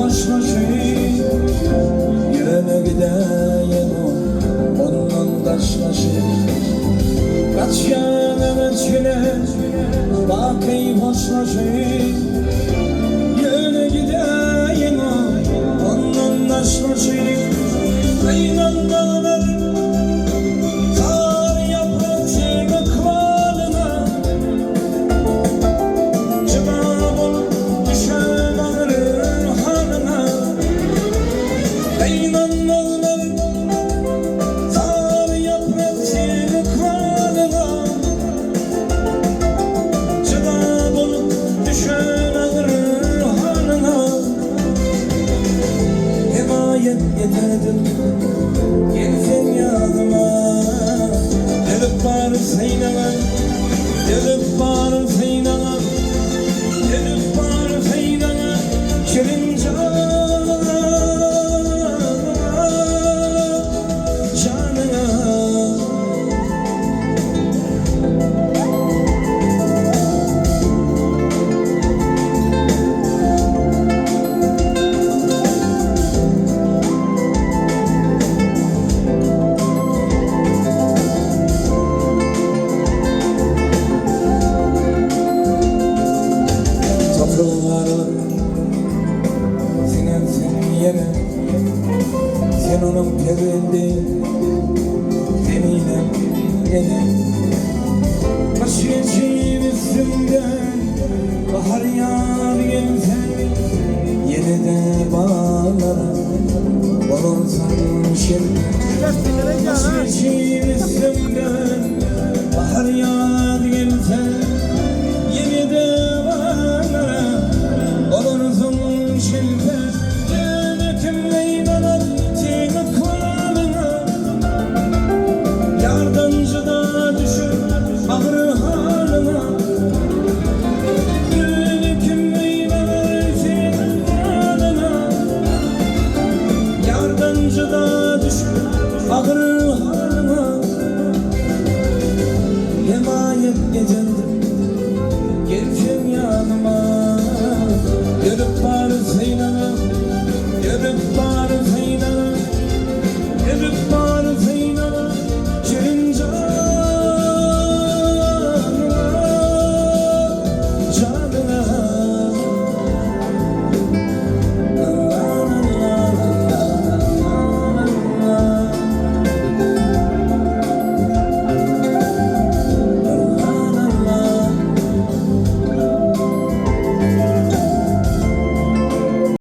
taşlaşır, yine gideyim ondan taşlaşır. Kaç yanına çile bakayım hoşlaşır, yine gideyim ondan taşlaşır. Kıyıdan dağlarım kar yaprak çiğmek valına, cevap olup düşen ağrır hanına. Kıyıdan dağlarım kar yaprak çiğmek valına, cevap olup düşen ağrır hanına. Himayet yeterdim gelsin yanıma, gelip var Zeynep'e, gelip var